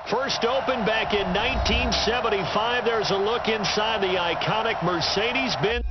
First opened back in 1975. There's a look inside the iconic Mercedes-Benz.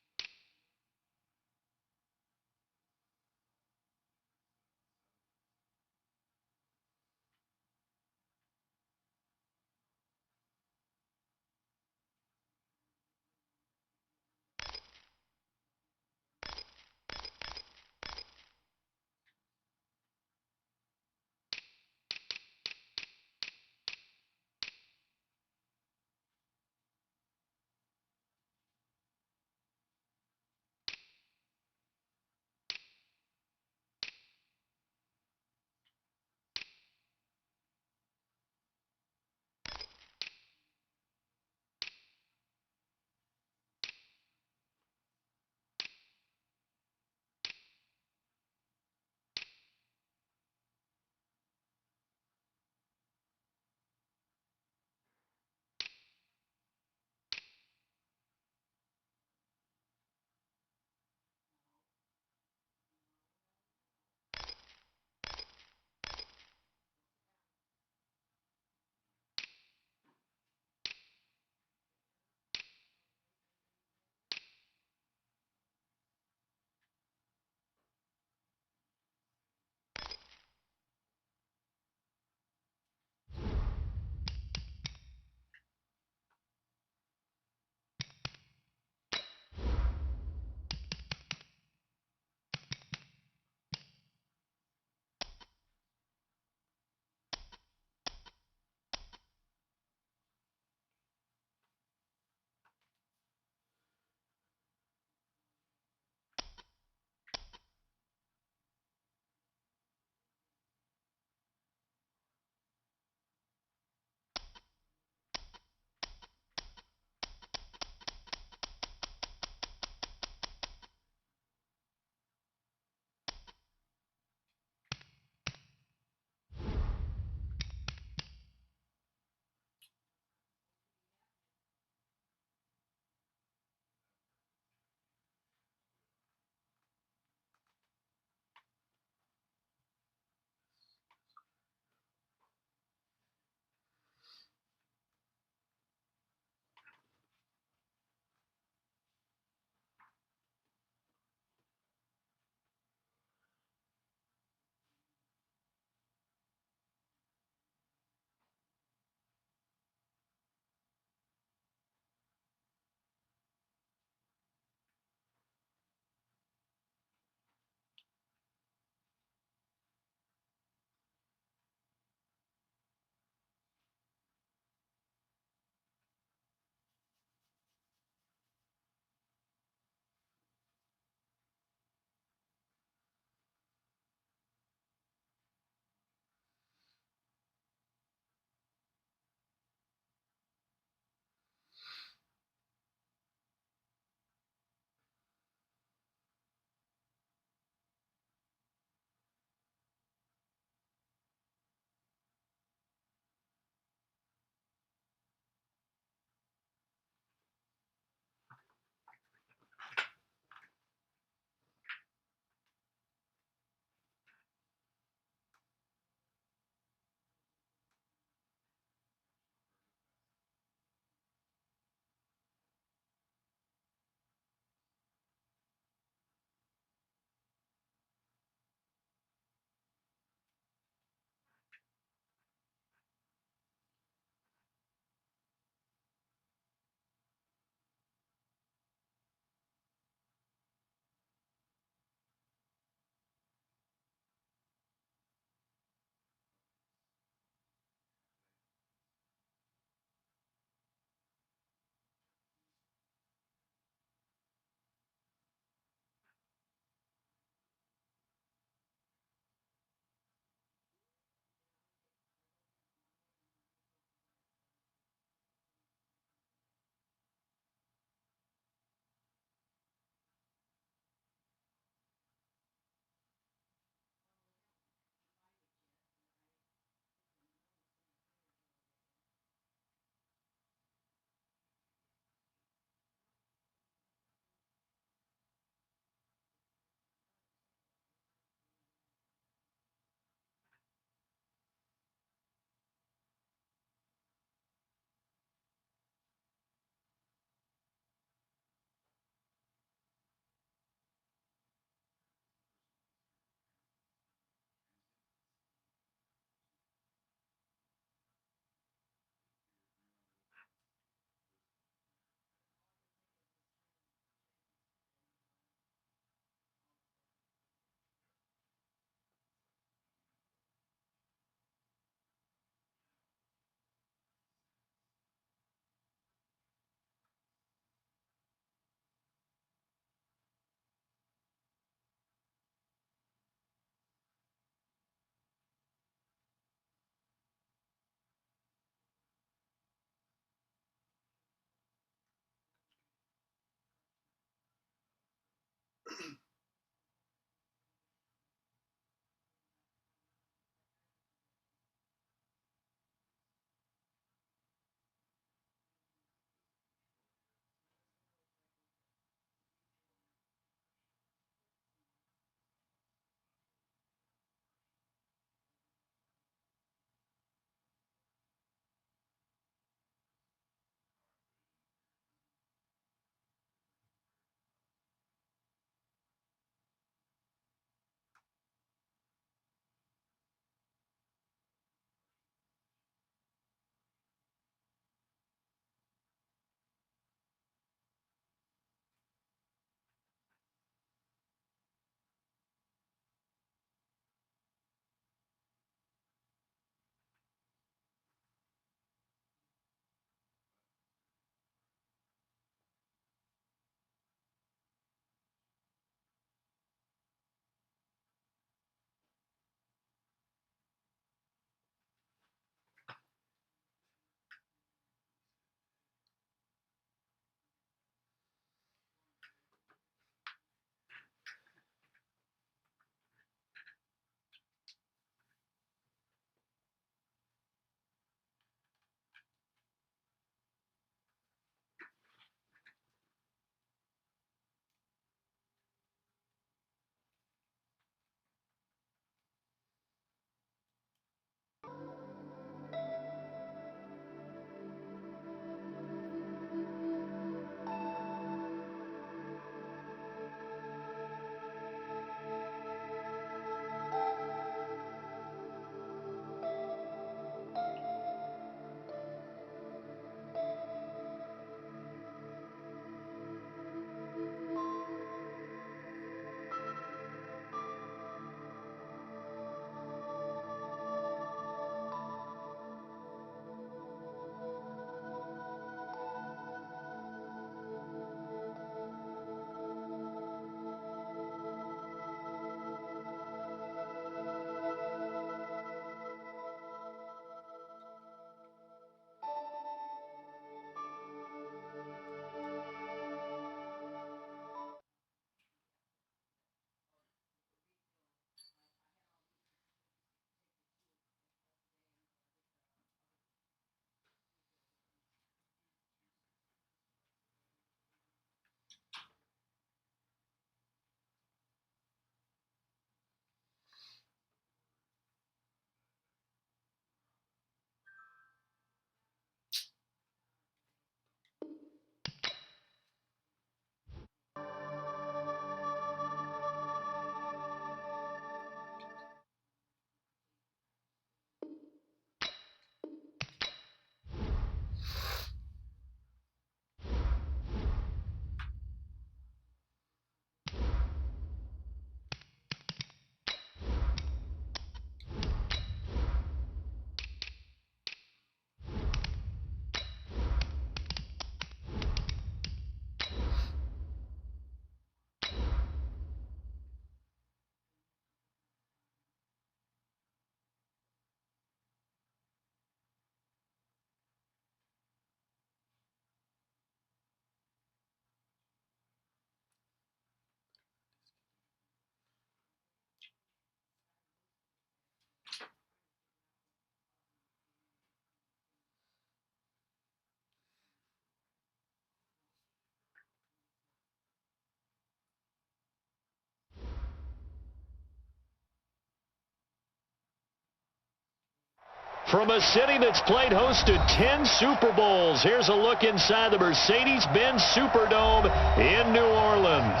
From a city that's played host to 10 Super Bowls, here's a look inside the Mercedes-Benz Superdome in New Orleans.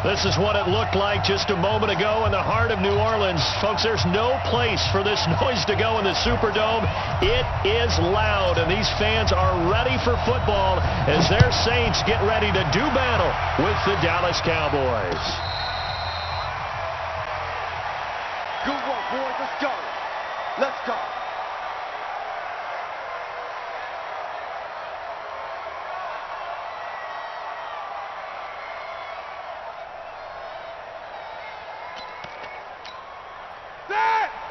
This is what it looked like just a moment ago in the heart of New Orleans. Folks, there's no place for this noise to go in the Superdome. It is loud, and these fans are ready for football as their Saints get ready to do battle with the Dallas Cowboys. Good work, boys. Let's go. Let's go.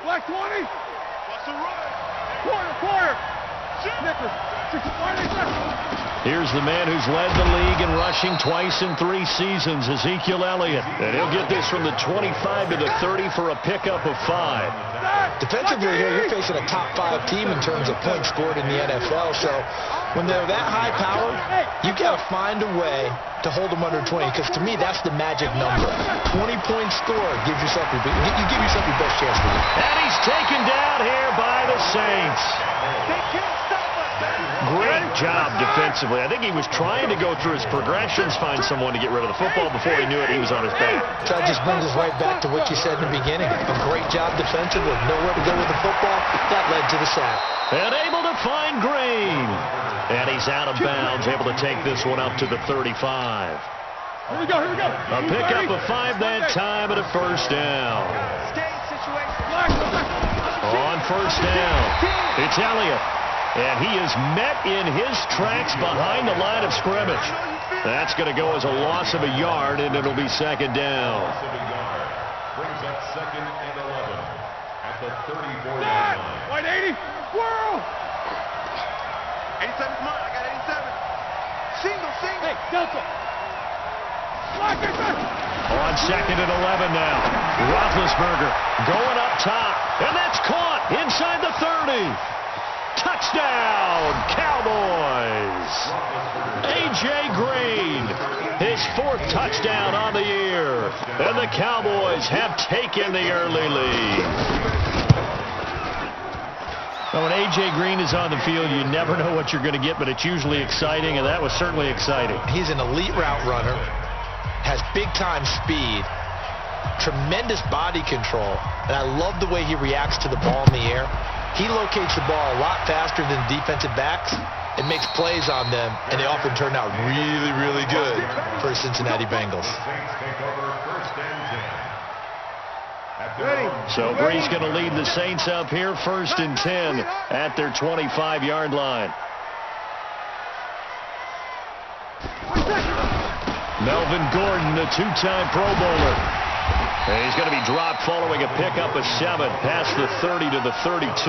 Black 20. What's the run? Quarter. Nicholas. 65. Here's the man who's led the league in rushing twice in 3 seasons, Ezekiel Elliott. And he'll get this from the 25 to the 30 for a pickup of 5. Defensively here, you're facing a top 5 team in terms of points scored in the NFL. So when they're that high powered, you got to find a way to hold them under 20. Because to me, that's the magic number. 20-point score gives yourself you give yourself your best chance to win. And he's taken down here by the Saints. Great job defensively. I think he was trying to go through his progressions, find someone to get rid of the football. Before he knew it, he was on his back. So that just brings us right back to what you said in the beginning. A great job defensively. Nowhere to go with the football. That led to the sack. And able to find Green. And he's out of bounds, able to take this one up to the 35. Here we go, here we go. A pickup of 5 that time and a first down. On first down, it's Elliott. And he is met in his tracks behind the line of scrimmage. That's going to go as a loss of a yard, and it'll be second down. Brings up 2nd and 11 at the 34-yard line. White 80. Whirl. 87's mine. I got 87. Single. Hey, Delta. On 2nd and 11 now. Roethlisberger going up top. And that's caught inside the 30. Touchdown, Cowboys! A.J. Green, his 4th touchdown on the year. And the Cowboys have taken the early lead. Now, when A.J. Green is on the field, you never know what you're going to get, but it's usually exciting, and that was certainly exciting. He's an elite route runner, has big-time speed, tremendous body control, and I love the way he reacts to the ball in the air. He locates the ball a lot faster than defensive backs and makes plays on them, and they often turn out really, really good for the Cincinnati Bengals. So Bree's going to lead the Saints up here, 1st and 10 at their 25-yard line. Melvin Gordon, the 2-time Pro Bowler. And he's going to be dropped following a pickup of 7 past the 30 to the 32.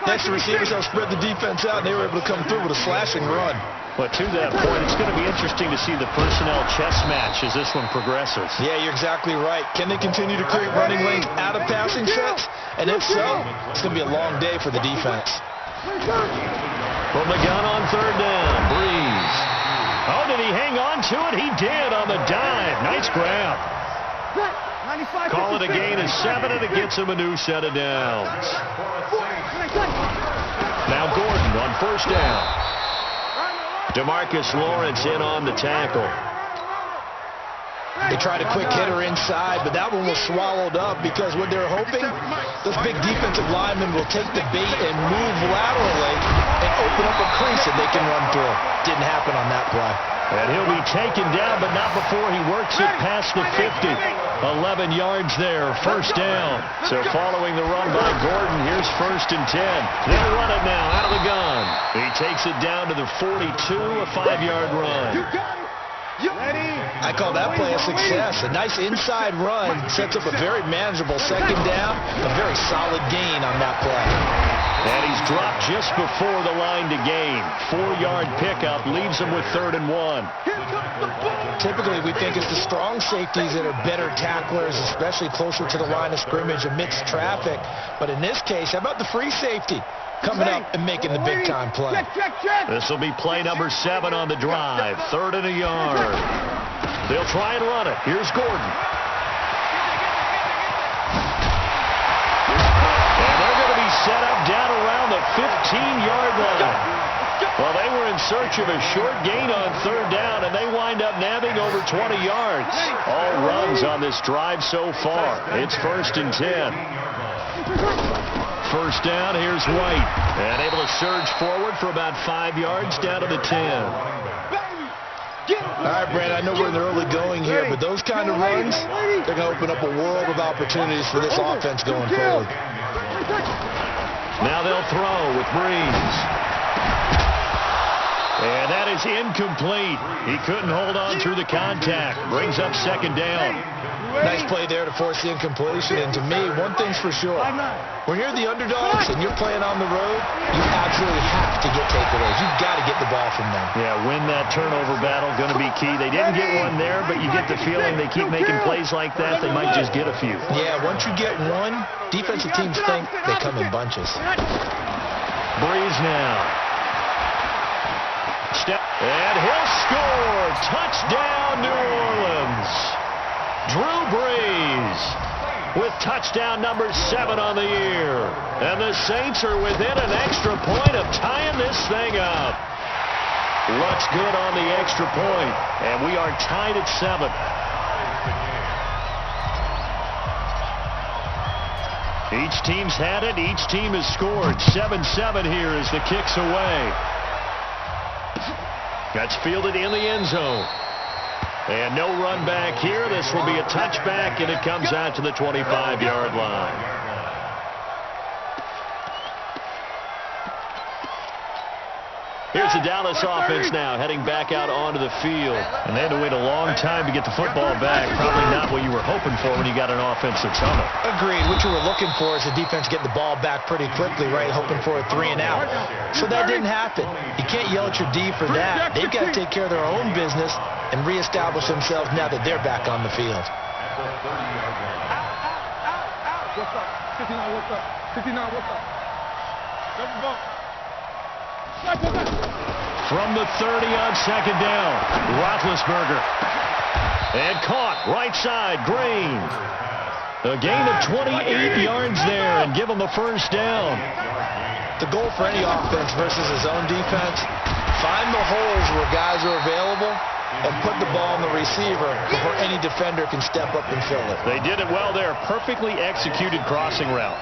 Next, the receivers helped spread the defense out, and they were able to come through with a slashing run. But to that point, it's going to be interesting to see the personnel chess match as this one progresses. Yeah, you're exactly right. Can they continue to create running lanes out of passing sets? And if so, it's going to be a long day for the defense. From the gun on 3rd down, Breeze. Oh, did he hang on to it? He did on the dive. Nice grab. Call it a gain of 7, and it gets him a new set of downs. Now Gordon on 1st down. DeMarcus Lawrence in on the tackle. They tried a quick hitter inside, but that one was swallowed up because what they're hoping, this big defensive lineman will take the bait and move laterally and open up a crease that they can run through. Didn't happen on that play. And he'll be taken down, but not before he works it past the 50. 11 yards there, 1st down. So following the run by Gordon, here's 1st and 10. They'll run it now out of the gun. He takes it down to the 42, a 5-yard run. I call that play a success. A nice inside run sets up a very manageable 2nd down. A very solid gain on that play. And he's dropped just before the line to gain. 4-yard pickup leaves him with 3rd and 1. Typically, we think it's the strong safeties that are better tacklers, especially closer to the line of scrimmage amidst traffic. But in this case, how about the free safety coming up and making the big-time play? This will be play number 7 on the drive. 3rd and a yard. They'll try and run it. Here's Gordon. And they're going to be set up down around the 15-yard line. Well, they were in search of a short gain on 3rd down, and they wind up nabbing over 20 yards. All runs on this drive so far. It's 1st and 10. 1st down, here's White. And able to surge forward for about 5 yards down to the 10. All right, Brandon, I know we're in the early going here, but those kind of runs, they're going to open up a world of opportunities for this offense going forward. Now they'll throw with Breeze. And that is incomplete. He couldn't hold on through the contact. Brings up 2nd down. Nice play there to force the incompletion. And to me, one thing's for sure. When you're the underdogs and you're playing on the road, you absolutely have to get takeaways. You've got to get the ball from them. Yeah, win that turnover battle, going to be key. They didn't get one there, but you get the feeling they keep making plays like that, they might just get a few. Yeah, once you get one, defensive teams think they come in bunches. Breeze now. And he'll score. Touchdown, New Orleans. Drew Brees with touchdown number 7 on the year. And the Saints are within an extra point of tying this thing up. Looks good on the extra point. And we are tied at 7. Each team's had it. Each team has scored. 7-7 here as the kick's away. That's fielded in the end zone. And no run back here. This will be a touchback, and it comes out to the 25-yard line. Here's the Dallas offense now, heading back out onto the field. And they had to wait a long time to get the football back. Probably not what you were hoping for when you got an offense that's humming. Agreed. What you were looking for is the defense getting the ball back pretty quickly, right? Hoping for a 3 and out. So that didn't happen. You can't yell at your D for that. They've got to take care of their own business and reestablish themselves now that they're back on the field. What's up? 59, what's up? 59, what's up? Double bump. From the 30 on second down, Roethlisberger. And caught right side, Green. A gain of 28 yards there and give him a first down. The goal for any offense versus his own defense, find the holes where guys are available and put the ball on the receiver before any defender can step up and fill it. They did it well there. Perfectly executed crossing route.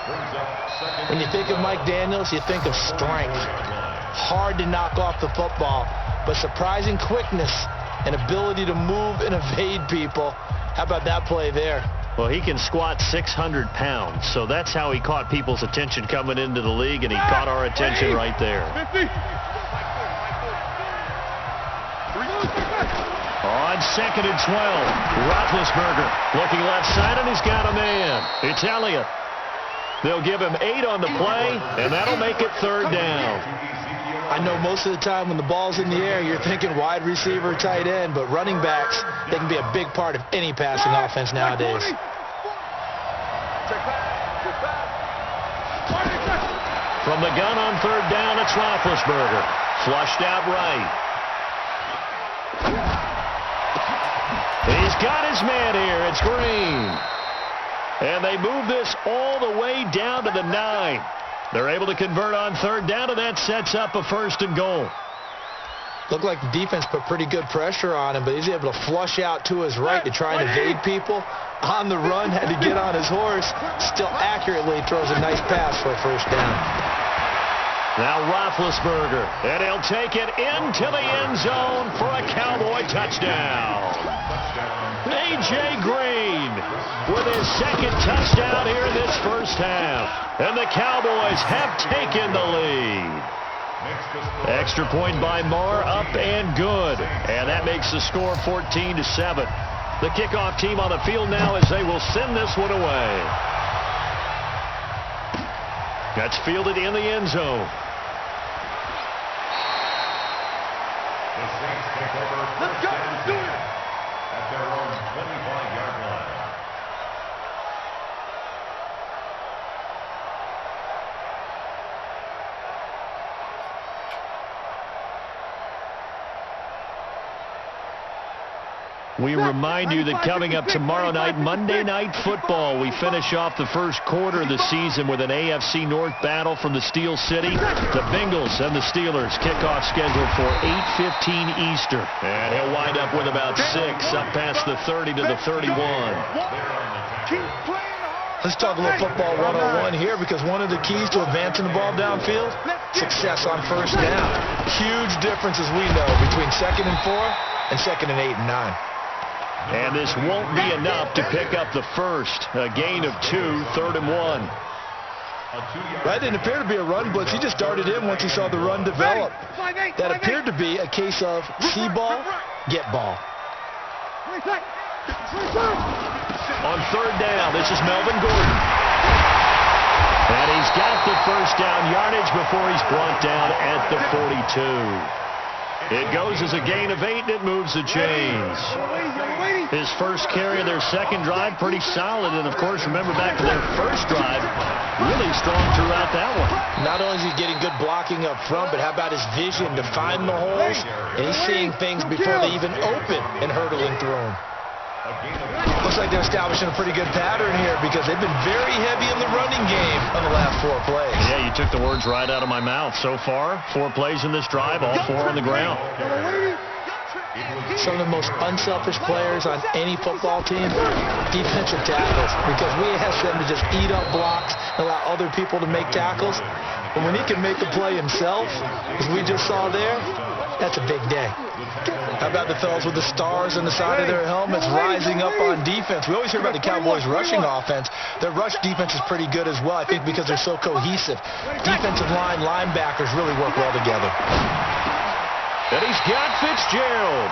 When you think of Mike Daniels, you think of strength. Hard to knock off the football, but surprising quickness and ability to move and evade people. How about that play there? Well, he can squat 600 pounds, so that's how he caught people's attention coming into the league, and he caught our attention right there. 50. On second and 12, Roethlisberger looking left side, and he's got a man. It's Elliott. They'll give him 8 on the play, and that'll make it third down. I know most of the time when the ball's in the air, you're thinking wide receiver, tight end, but running backs, they can be a big part of any passing offense nowadays. From the gun on third down, it's Roethlisberger. Flushed out right. He's got his man here. It's Green. And they move this all the way down to the 9. They're able to convert on third down, and that sets up a first and goal. Looked like the defense put pretty good pressure on him, but he's able to flush out to his right to try and evade people. On the run, had to get on his horse. Still accurately throws a nice pass for a first down. Now Roethlisberger, and he'll take it into the end zone for a Cowboy touchdown. A.J. Green with his second touchdown here in this first half. And the Cowboys have taken the lead. Extra point by Marr, up and good. And that makes the score 14-7. The kickoff team on the field now as they will send this one away. That's fielded in the end zone. The Saints take over first and 10 at their own 25-yard line. We remind you that coming up tomorrow night, Monday Night Football, we finish off the first quarter of the season with an AFC North battle from the Steel City. The Bengals and the Steelers kickoff scheduled for 8:15 Eastern. And he'll wind up with about 6 up past the 30 to the 31. Let's talk a little football 101 here, because one of the keys to advancing the ball downfield, success on first down. Huge difference, as we know, between 2nd and 4 and 2nd and 8 and 9. And this won't be enough to pick up the first. A gain of 2, 3rd and 1. That didn't appear to be a run blitz. He just darted in once he saw the run develop. That appeared to be a case of see ball, get ball. On third down, this is Melvin Gordon. And he's got the first down yardage before he's brought down at the 42. It goes as a gain of 8, and it moves the chains. His first carry of their second drive, pretty solid. And, of course, remember back to their first drive, really strong throughout that one. Not only is he getting good blocking up front, but how about his vision to find the holes? And he's seeing things before they even open and hurtling through them. Looks like they're establishing a pretty good pattern here because they've been very heavy in the running game on the last 4 plays. Yeah, you took the words right out of my mouth. So far, 4 plays in this drive, all 4 on the ground. Some of the most unselfish players on any football team, defensive tackles, because we ask them to just eat up blocks and allow other people to make tackles. But when he can make the play himself, as we just saw there, that's a big day. How about the fellas with the stars on the side of their helmets rising up on defense? We always hear about the Cowboys' rushing offense. Their rush defense is pretty good as well, I think, because they're so cohesive. Defensive line, linebackers really work well together. And he's got Fitzgerald.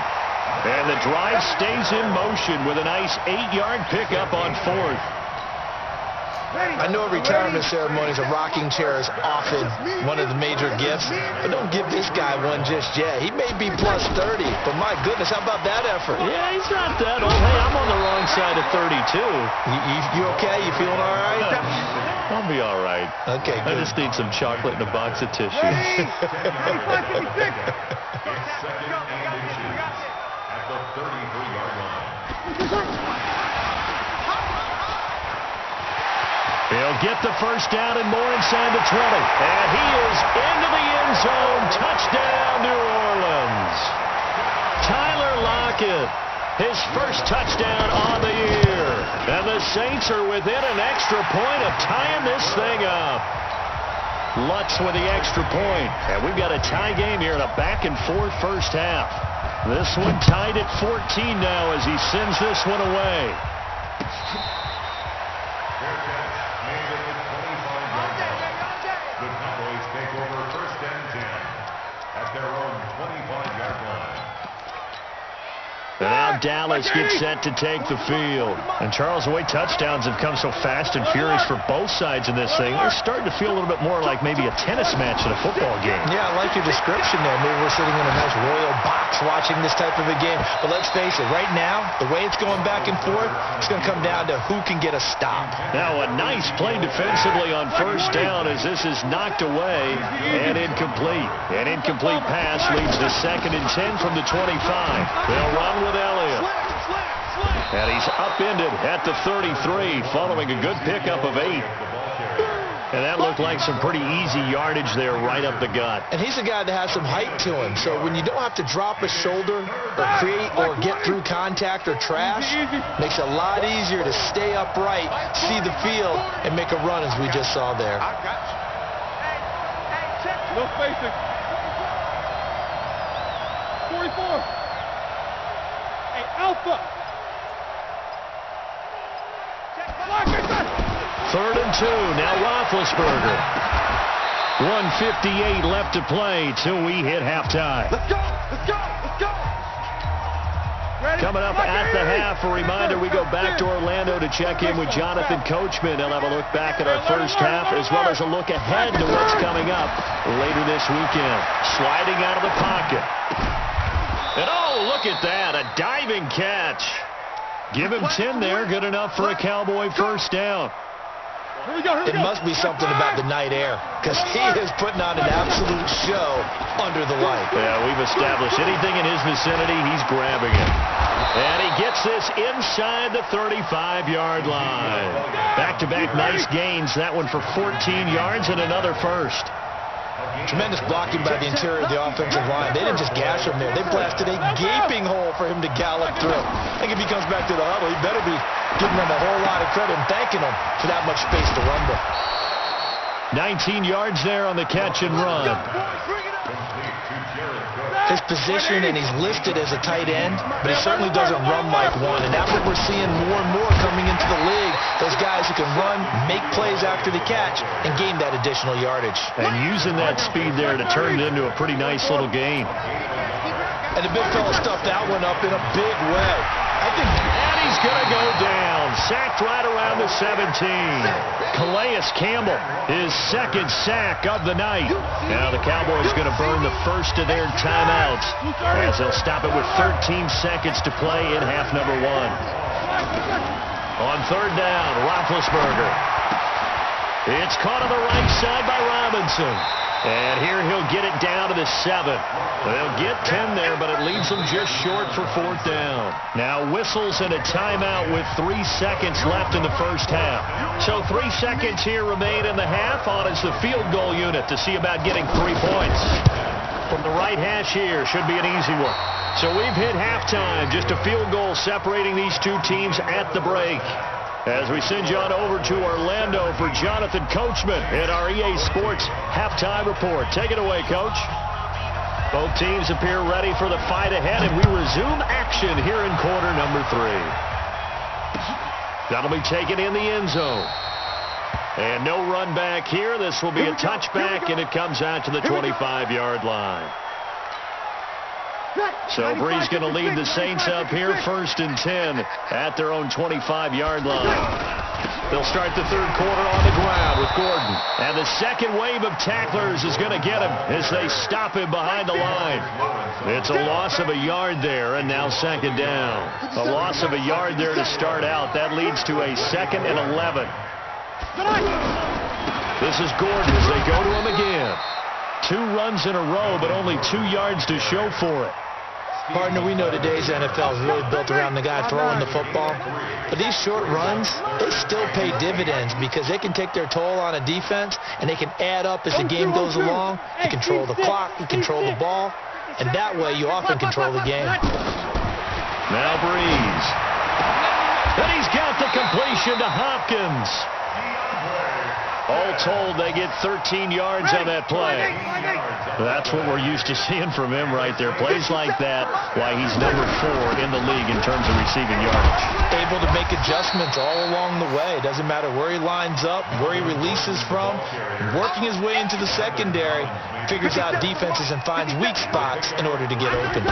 And the drive stays in motion with a nice 8-yard pickup on 4th. I know at retirement ceremonies, a rocking chair is often one of the major gifts, but don't give this guy one just yet. He may be plus 30, but my goodness, how about that effort? Yeah, he's not that old. Hey, I'm on the wrong side of 32. You okay? You feeling all right? I'll be all right. Okay, good. I just need some chocolate and a box of tissue. It's second and inches at the 33-yard line. He'll get the first down and more inside the 20. And he is into the end zone. Touchdown, New Orleans. Tyler Lockett, his first touchdown on the year. And the Saints are within an extra point of tying this thing up. Lutz with the extra point. And we've got a tie game here in a back-and-forth first half. This one tied at 14 now as he sends this one away. The Cowboys take over first and 10 at their own 25-yard line. And now Dallas gets set to take the field. And Charles, the way touchdowns have come so fast and furious for both sides in this thing, it's starting to feel a little bit more like maybe a tennis match at a football game. Yeah, I like your description there. Maybe we're sitting in a nice royal box watching this type of a game. But let's face it, right now, the way it's going back and forth, it's going to come down to who can get a stop. Now a nice play defensively on first down as this is knocked away and incomplete. An incomplete pass leads to 2nd and 10 from the 25. They'll run with Elliott. And he's upended at the 33 following a good pickup of 8. And that looked like some pretty easy yardage there right up the gut. And he's a guy that has some height to him. So when you don't have to drop a shoulder or create or get through contact or trash, makes it a lot easier to stay upright, see the field, and make a run as we just saw there. No spacing. 44. Hey, Alpha. 3rd and 2. Now Roethlisberger. 1:58 left to play till we hit halftime. Let's go! Let's go! Let's go! Ready? Coming up at the half, a reminder, we go back to Orlando to check in with Jonathan Coachman. He'll have a look back at our first half as well as a look ahead to what's coming up later this weekend. Sliding out of the pocket. And oh, look at that, a diving catch. Give him 10 there, good enough for a Cowboy first down. It must be something about the night air, because he is putting on an absolute show under the light. Yeah, we've established anything in his vicinity, he's grabbing it. And he gets this inside the 35-yard line. Back-to-back nice gains, that one for 14 yards and another first. Tremendous blocking by the interior of the offensive line. They didn't just gash him there. They blasted a gaping hole for him to gallop through. I think if he comes back to the huddle, he better be giving them a whole lot of credit and thanking them for that much space to rumble. 19 yards there on the catch and run. His position, and he's listed as a tight end, but he certainly doesn't run like one. And that's what we're seeing more and more coming into the league. Those guys who can run, make plays after the catch, and gain that additional yardage. And using that speed there to turn it into a pretty nice little gain. And the big fella stuffed that one up in a big way. I think. And he's going to go down. down. Sacked right around the 17. Calais Campbell, his second sack of the night. Now the Cowboys going to burn the first of their timeouts as they'll stop it with 13 seconds to play in half number 1. On third down, Roethlisberger. It's caught on the right side by Robinson. And here he'll get it down to the 7. They'll get 10 there, but it leaves them just short for fourth down. Now whistles and a timeout with 3 seconds left in the first half. So 3 seconds here remain in the half. On is the field goal unit to see about getting 3 points. From the right hash here, should be an easy one. So we've hit halftime. Just a field goal separating these two teams at the break. As we send you on over to Orlando for Jonathan Coachman in our EA Sports halftime report. Take it away, Coach. Both teams appear ready for the fight ahead, and we resume action here in quarter number 3. That'll be taken in the end zone. And no run back here. This will be a touchback, and it comes out to the 25-yard line. So Bree's going to lead the Saints up here, 1st and 10 at their own 25-yard line. They'll start the third quarter on the ground with Gordon. And the second wave of tacklers is going to get him as they stop him behind the line. It's a loss of a yard there, and now second down. A loss of a yard there to start out. That leads to a 2nd and 11. This is Gordon as they go to him again. 2 runs in a row, but only 2 yards to show for it. Partner, we know today's NFL is really built around the guy throwing the football. But these short runs, they still pay dividends because they can take their toll on a defense, and they can add up as the game goes along. You control the clock, you control the ball, and that way you often control the game. Now Breeze. And he's got the completion to Hopkins. All told, they get 13 yards on that play. That's what we're used to seeing from him right there. Plays like that, why he's number 4 in the league in terms of receiving yardage. Able to make adjustments all along the way. Doesn't matter where he lines up, where he releases from. Working his way into the secondary, figures out defenses and finds weak spots in order to get open.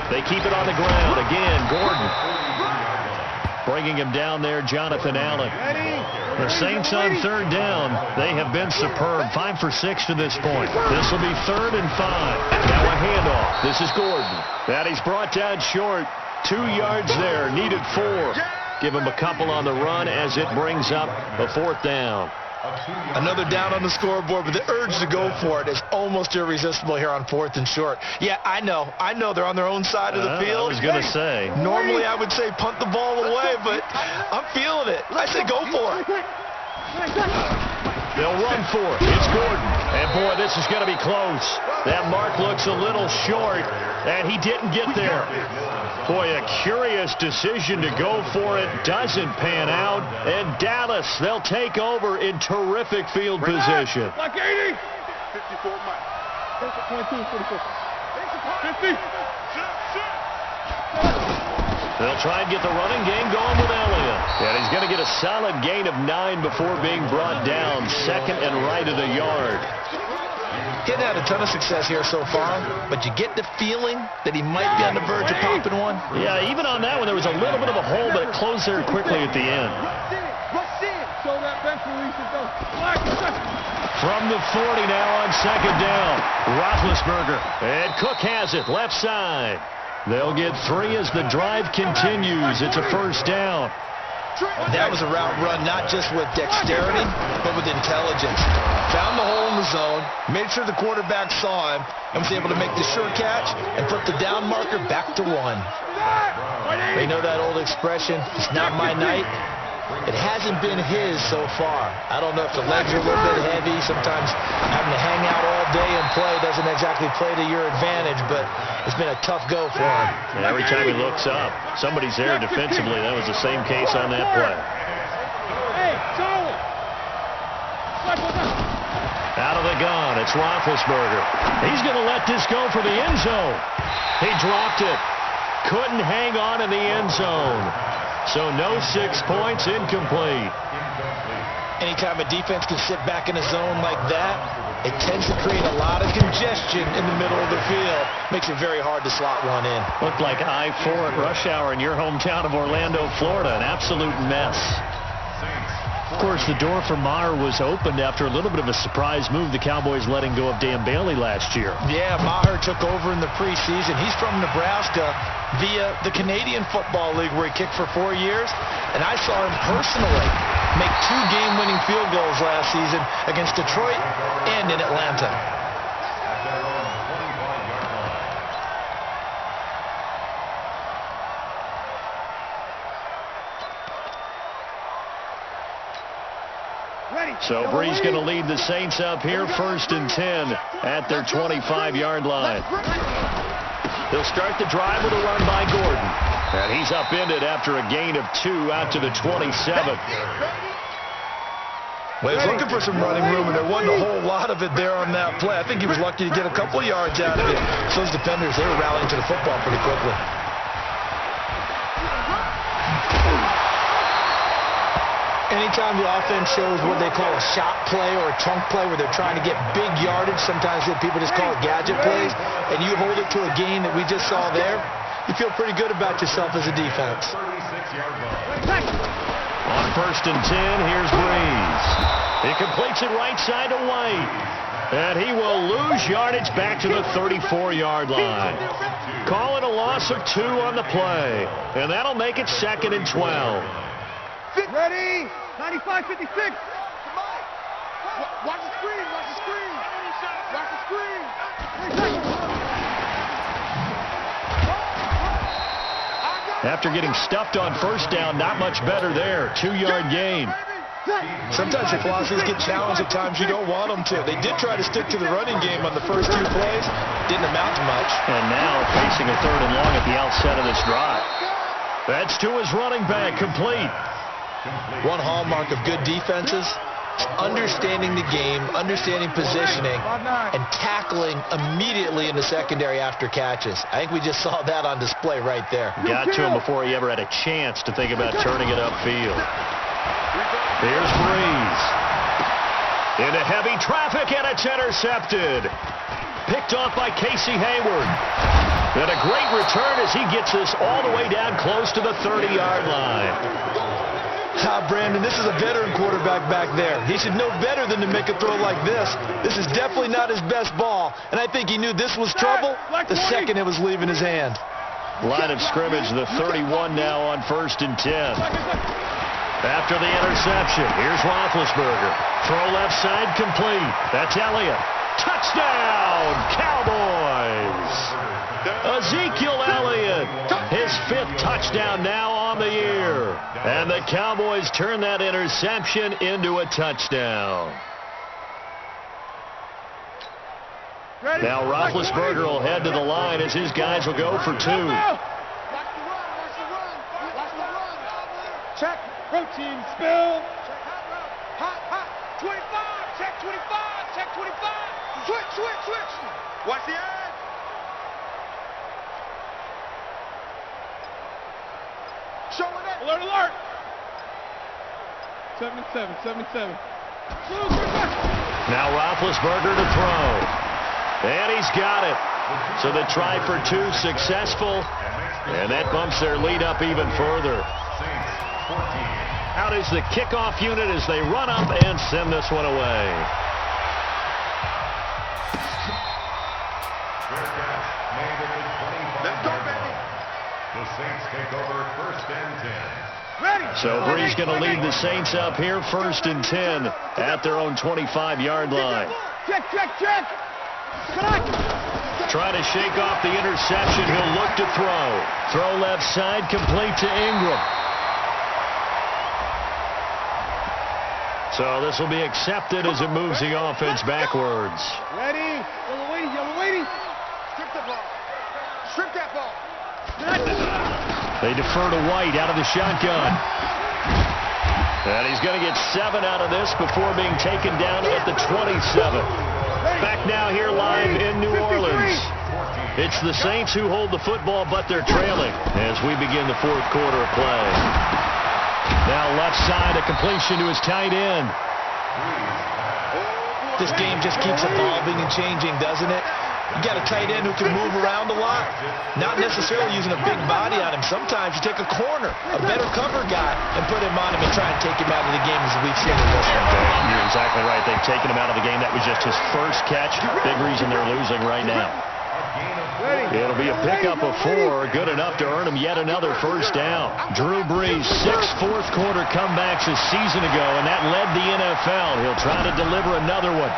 They keep it on the ground. Again, Gordon. Bringing him down there, Jonathan Allen. The Saints on third down. They have been superb. 5 for 6 to this point. This will be 3rd and 5. Now a handoff. This is Gordon. That he's brought down short. 2 yards there. Needed 4. Give him a couple on the run as it brings up a 4th down. Another down on the scoreboard, but the urge to go for it is almost irresistible here on 4th and short. Yeah, I know they're on their own side of the field. I was going to say. Normally I would say punt the ball away, but I'm feeling it. I say go for it. They'll run for it. It's Gordon. And boy, this is going to be close. That mark looks a little short, and he didn't get there. Boy, a curious decision to go for it. Doesn't pan out. And Dallas, they'll take over in terrific field position. Like 80. 54 miles. 22, 44. 50. They'll try and get the running game going with Elliott. And he's going to get a solid gain of 9 before being brought down. 2nd and right of the yard. He hasn't had a ton of success here so far, but you get the feeling that he might be on the verge of popping one. Yeah, even on that one, there was a little bit of a hole, but it closed there quickly at the end. Show that bench release and go. From the 40 now on 2nd down. Roethlisberger. And Cook has it, left side. They'll get 3 as the drive continues. It's a 1st down. That was a route run not just with dexterity, but with intelligence. Found the hole in the zone, made sure the quarterback saw him, and was able to make the sure catch and put the down marker back to 1. They know that old expression, it's not my night. It hasn't been his so far. I don't know if the legs are a little bit heavy. Sometimes having to hang out all day and play doesn't exactly play to your advantage, but it's been a tough go for him. And every time he looks up, somebody's there defensively. That was the same case on that play. Hey, Charlie. Out of the gun, it's Roethlisberger. He's going to let this go for the end zone. He dropped it. Couldn't hang on in the end zone. So no 6 points, incomplete. Anytime a defense can sit back in a zone like that, it tends to create a lot of congestion in the middle of the field. Makes it very hard to slot one in. Looked like I-4 at rush hour in your hometown of Orlando, Florida. An absolute mess. Of course, the door for Maher was opened after a little bit of a surprise move, the Cowboys letting go of Dan Bailey last year. Yeah, Maher took over in the preseason. He's from Nebraska via the Canadian Football League, where he kicked for 4 years. And I saw him personally make 2 game-winning field goals last season against Detroit and in Atlanta. So Bree's going to lead the Saints up here, 1st and 10 at their 25-yard line. They'll start the drive with a run by Gordon. And he's upended after a gain of 2 out to the 27. Well, he was looking for some running room, and there wasn't a whole lot of it there on that play. I think he was lucky to get a couple of yards out of it. So those defenders, they were rallying to the football pretty quickly. Anytime the offense shows what they call a shot play or a chunk play where they're trying to get big yardage, sometimes people just call it gadget plays, and you hold it to a gain that we just saw there, you feel pretty good about yourself as a defense. On 1st and 10, here's Breeze. He completes it right side to White. And he will lose yardage back to the 34-yard line. Calling a loss of 2 on the play. And that'll make it 2nd and 12. Ready? 95, 56. Watch the screen, watch the screen. Watch the screen. After getting stuffed on 1st down, not much better there. 2-yard gain. Sometimes your philosophies get challenged at times you don't want them to. They did try to stick to the running game on the first 2 plays. Didn't amount to much. And now facing a 3rd and long at the outset of this drive. That's to his running back, complete. One hallmark of good defenses is understanding the game, understanding positioning, and tackling immediately in the secondary after catches. I think we just saw that on display right there. Got to him before he ever had a chance to think about turning it upfield. Here's Breeze. Into heavy traffic, and it's intercepted. Picked off by Casey Hayward. And a great return as he gets this all the way down close to the 30-yard line. Brandon, this is a veteran quarterback back there. He should know better than to make a throw like this. This is definitely not his best ball, and I think he knew this was trouble the second it was leaving his hand. Line of scrimmage, the 31 now on 1st and 10. After the interception, here's Roethlisberger. Throw left side, complete. That's Elliott. Touchdown, Cowboys! Ezekiel Elliott, his 5th touchdown now on the year. And the Cowboys turn that interception into a touchdown. Now Roethlisberger will head to the line as his guys will go for 2. Watch the run. Check. Routine spill. Hot. 25. Check 25. Check 25. Switch. Watch the edge. Showing it. Alert. 77. Now Roethlisberger to throw. And he's got it. So the try for 2 successful. And that bumps their lead up even further. Out is the kickoff unit as they run up and send this one away. Let's go, baby. The Saints take over 1st and 10. Ready. So Bree's going to lead the Saints up here 1st and 10 at their own 25-yard line. Check. Trying to shake off the interception. He'll look to throw. Throw left side, complete to Ingram. So this will be accepted as it moves the offense backwards. Ready. Yellow lady. Strip that ball. They defer to White out of the shotgun. And he's going to get 7 out of this before being taken down at the 27. Back now here live in New Orleans. It's the Saints who hold the football, but they're trailing as we begin the 4th quarter of play. Now left side, a completion to his tight end. This game just keeps evolving and changing, doesn't it? You got a tight end who can move around a lot, not necessarily using a big body on him. Sometimes you take a corner, a better cover guy, and put him on him and try and take him out of the game, as we've seen in this one. You're exactly right. They've taken him out of the game. That was just his first catch. Big reason they're losing right now. It'll be a pickup of 4, good enough to earn him yet another first down. Drew Brees, 6 fourth-quarter comebacks a season ago, and that led the NFL. He'll try to deliver another one.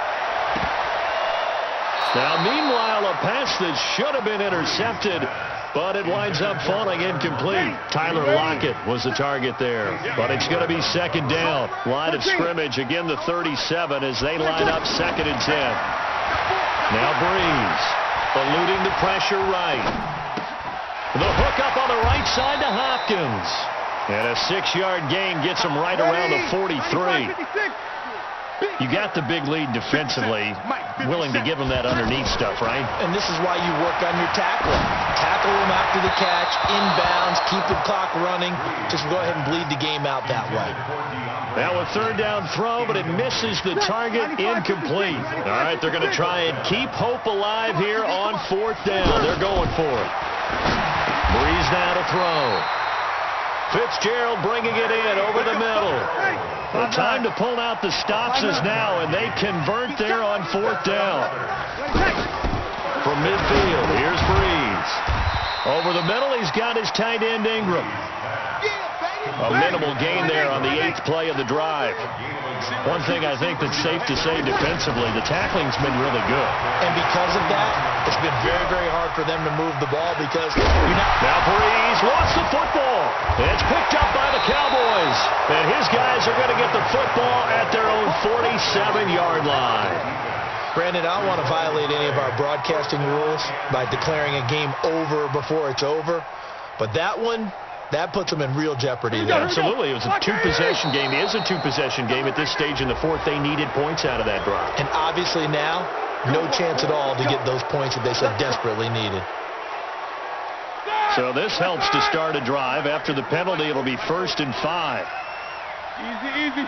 Now, meanwhile, a pass that should have been intercepted, but it winds up falling incomplete. Tyler Lockett was the target there, but it's going to be second down. Line of scrimmage, again the 37 as they line up 2nd and 10. Now Brees, eluding the pressure right. The hook up on the right side to Hopkins. And a 6-yard gain gets him right around the 43. You got the big lead defensively, willing to give him that underneath stuff, right? And this is why you work on your tackling. Tackle him after the catch, inbounds, keep the clock running. Just go ahead and bleed the game out that way. Now a 3rd down throw, but it misses the target, incomplete. All right, they're going to try and keep hope alive here on 4th down. They're going for it. Brees now to throw. Fitzgerald bringing it in over the middle. The time to pull out the stops is now, and they convert there on 4th down. From midfield, here's Brees. Over the middle, he's got his tight end Ingram. A minimal gain there on the 8th play of the drive. One thing I think that's safe to say defensively, the tackling's been really good. And because of that, it's been very, very hard for them to move the ball because you're not... Now Brees lost the football. It's picked up by the Cowboys. And his guys are going to get the football at their own 47-yard line. Brandon, I don't want to violate any of our broadcasting rules by declaring a game over before it's over. But that one... that puts them in real jeopardy there. Absolutely. It was a 2-possession game. It is a 2-possession game at this stage in the 4th. They needed points out of that drive. And obviously now, no chance at all to get those points that they so desperately needed. So this helps to start a drive. After the penalty, it'll be 1st and 5. Easy.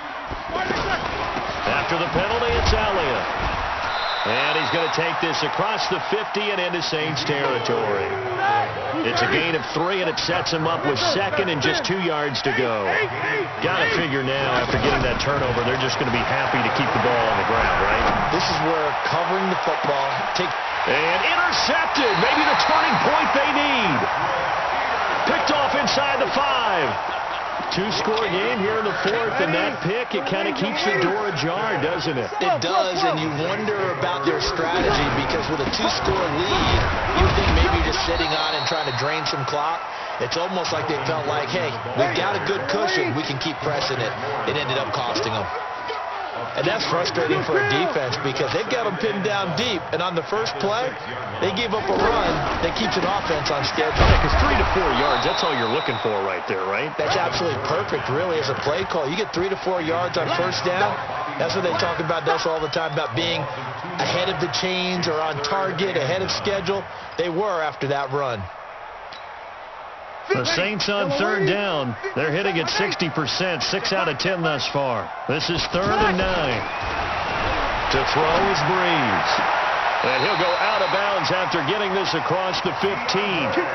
After the penalty, it's Elliott. And he's going to take this across the 50 and into Saints territory. It's a gain of 3, and it sets him up with 2nd and just 2 yards to go. Got to figure now, after getting that turnover, they're just going to be happy to keep the ball on the ground, right? This is where covering the football... And intercepted. Maybe the turning point they need. Picked off inside the 5. 2-score game here in the 4th, and that pick, it kind of keeps the door ajar, doesn't it? It does, and you wonder about their strategy because with a 2-score lead, you think maybe you're just sitting on and trying to drain some clock. It's almost like they felt like, hey, we've got a good cushion. We can keep pressing it. It ended up costing them. And that's frustrating for a defense because they've got them pinned down deep. And on the first play, they gave up a run that keeps an offense on schedule. Yeah, because 3 to 4 yards, that's all you're looking for right there, right? That's absolutely perfect, really, as a play call. You get 3 to 4 yards on first down. That's what they talk about us all the time, about being ahead of the chains or on target, ahead of schedule. They were after that run. The Saints on 3rd down. They're hitting at 60%, 6 out of 10 thus far. This is 3rd and 9. To throw is Brees. And he'll go out of bounds after getting this across the 15.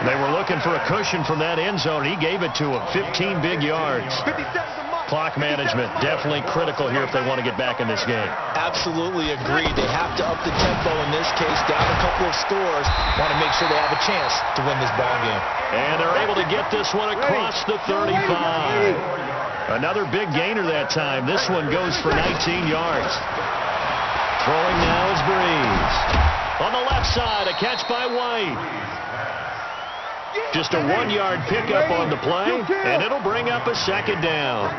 They were looking for a cushion from that end zone. He gave it to him, 15 big yards. Clock management definitely critical here if they want to get back in this game. Absolutely agreed. They have to up the tempo in this case, down a couple of scores. Want to make sure they have a chance to win this ball game. And they're able to get this one across the 35. Another big gainer that time. This one goes for 19 yards. Throwing now is Brees. On the left side, a catch by White. Just a 1-yard pickup on the play, and it'll bring up a 2nd down.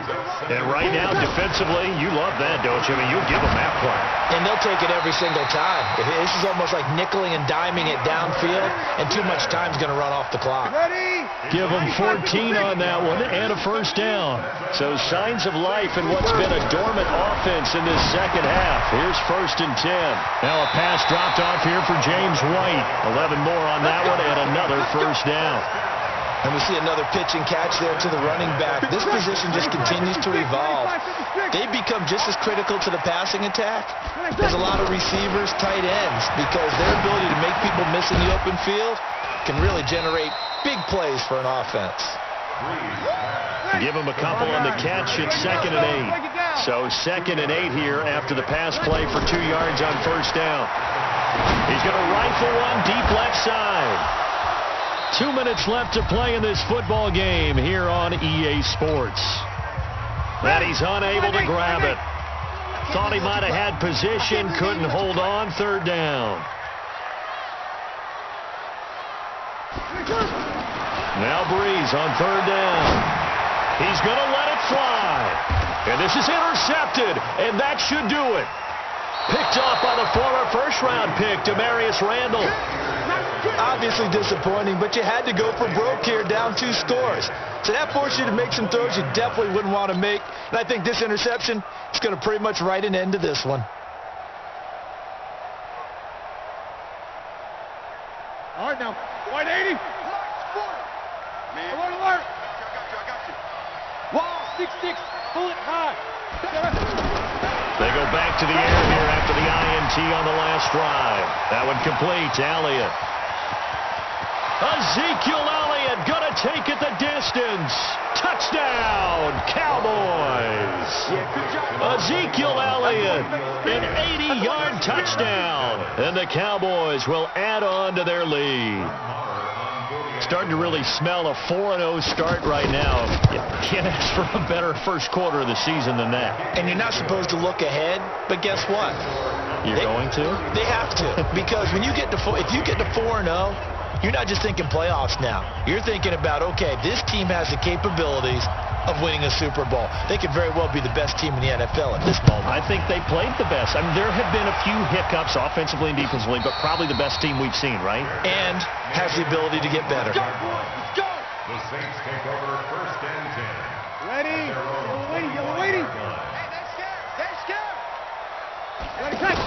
And right now, defensively, you love that, don't you? I mean, you'll give them that play. And they'll take it every single time. This is almost like nickeling and diming it downfield, and too much time's going to run off the clock. Give them 14 on that one, and a first down. So signs of life in what's been a dormant offense in this second half. Here's 1st and 10. Now a pass dropped off here for James White. 11 more on that one, and another first down. And we see another pitch and catch there to the running back. This position just continues to evolve. They become just as critical to the passing attack as a lot of receivers, tight ends, because their ability to make people miss in the open field can really generate big plays for an offense. Give him a couple on the catch. It's 2nd and 8. So 2nd and 8 here after the pass play for 2 yards on first down. He's going to rifle one deep left side. 2 minutes left to play in this football game here on EA Sports. And he's unable to grab it. Thought he might have had position, couldn't hold on. 3rd down. Now Breeze on 3rd down. He's going to let it fly. And this is intercepted, and that should do it. Picked off by the former first-round pick, Demarius Randall. Obviously disappointing, but you had to go for broke here, down 2 scores. So that forced you to make some throws you definitely wouldn't want to make. And I think this interception is going to pretty much write an end to this one. All right, now. Wide 80. Man. Alert, alert. I got you. Wall, 6-6. Pull it high. They go back to the air here after the INT on the last drive. That one complete to Elliott. Ezekiel Elliott going to take it the distance. Touchdown, Cowboys. Ezekiel Elliott, an 80-yard touchdown. And the Cowboys will add on to their lead. Starting to really smell a 4-0 start right now. You can't ask for a better first quarter of the season than that. And you're not supposed to look ahead, but guess what? You're going to? They have to, because when you get to if you get to 4-0, you're not just thinking playoffs now. You're thinking about, okay, this team has the capabilities of winning a Super Bowl. They could very well be the best team in the NFL at this moment. I think they played the best. I mean, there have been a few hiccups offensively and defensively, but probably the best team we've seen, right? And has the ability to get better. Let's go. The Saints take over 1st and 10. Ready? Yellow waiting. Hey, they're scared. Ready, catch.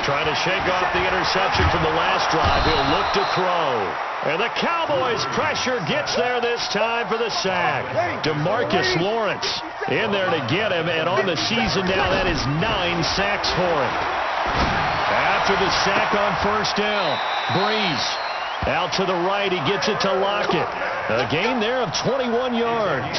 Trying to shake off the interception from the last drive. He'll look to throw. And the Cowboys pressure gets there this time for the sack. DeMarcus Lawrence in there to get him. And on the season now, that is 9 sacks for him. After the sack on first down, Breeze out to the right. He gets it to Lockett. A gain there of 21 yards.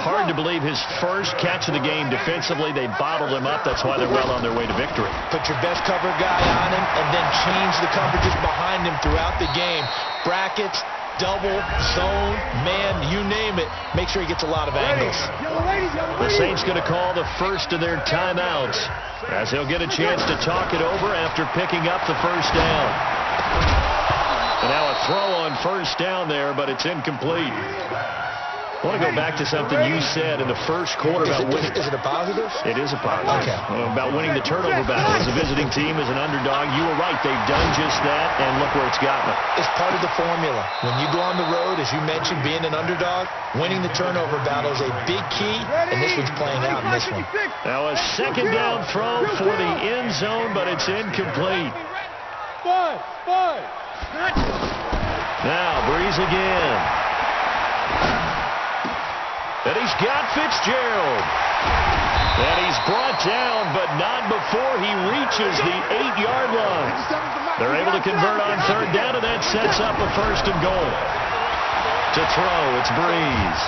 Hard to believe his first catch of the game defensively. They bottled him up. That's why they're well on their way to victory. Put your best cover guy on him and then change the coverages behind him throughout the game. Brackets, double, zone, man, you name it. Make sure he gets a lot of angles. The Saints going to call the first of their timeouts as he'll get a chance to talk it over after picking up the first down. And now a throw on first down there, but it's incomplete. I want to go back to something you said in the first quarter about winning. Is it a positive? It is a positive. Okay. About winning the turnover battle as a visiting team, as an underdog. You were right. They've done just that, and look where it's gotten them. It's part of the formula. When you go on the road, as you mentioned, being an underdog, winning the turnover battle is a big key, and this one's playing out in this one. Now a second down throw for the end zone, but it's incomplete. Now Breeze again. And he's got Fitzgerald. And he's brought down, but not before he reaches the 8-yard line. They're able to convert on third down, and that sets up a 1st and goal. To throw, it's Breeze.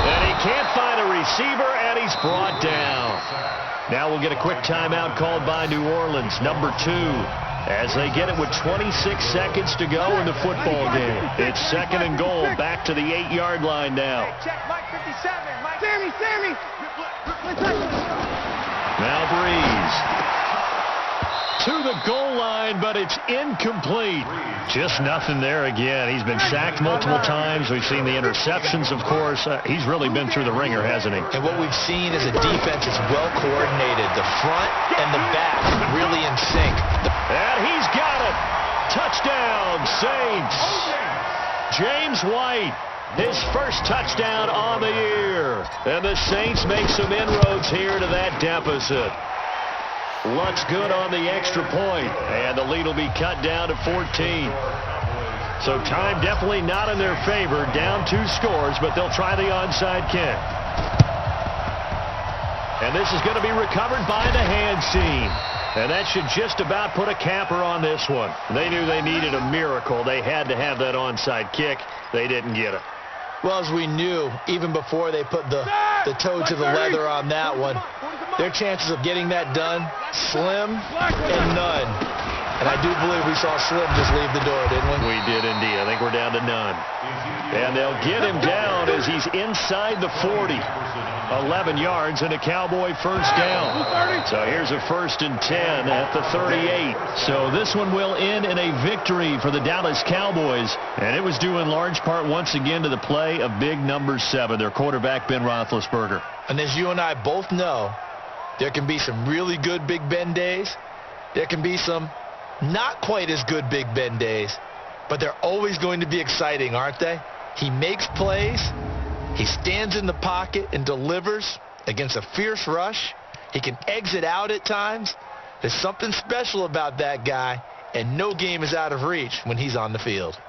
And he can't find a receiver, and he's brought down. Now we'll get a quick timeout called by New Orleans, number 2. As they get it with 26 seconds to go in the football game. It's 2nd and goal, back to the 8-yard line now. Sammy. Now Breeze to the goal line, but it's incomplete. Just nothing there again. He's been sacked multiple times. We've seen the interceptions, of course. He's really been through the ringer, hasn't he? And what we've seen is a defense that's well coordinated. The front and the back really in sync. And he's got it. Touchdown, Saints. James White, his first touchdown on the year. And the Saints make some inroads here to that deficit. Looks good on the extra point, and the lead will be cut down to 14. So time definitely not in their favor. Down 2 scores, but they'll try the onside kick. And this is going to be recovered by the hand scene. And that should just about put a capper on this one. They knew they needed a miracle. They had to have that onside kick. They didn't get it. Well, as we knew, even before they put the toe to the leather on that one, their chances of getting that done, slim and none. And I do believe we saw Slim just leave the door, didn't we? We did indeed. I think we're down to none. And they'll get him down as he's inside the 40. 11 yards and a Cowboy first down. So here's a 1st and 10 at the 38. So this one will end in a victory for the Dallas Cowboys. And it was due in large part once again to the play of big number 7, their quarterback Ben Roethlisberger. And as you and I both know, there can be some really good Big Ben days. There can be some not quite as good Big Ben days. But they're always going to be exciting, aren't they? He makes plays. He stands in the pocket and delivers against a fierce rush. He can exit out at times. There's something special about that guy, and no game is out of reach when he's on the field.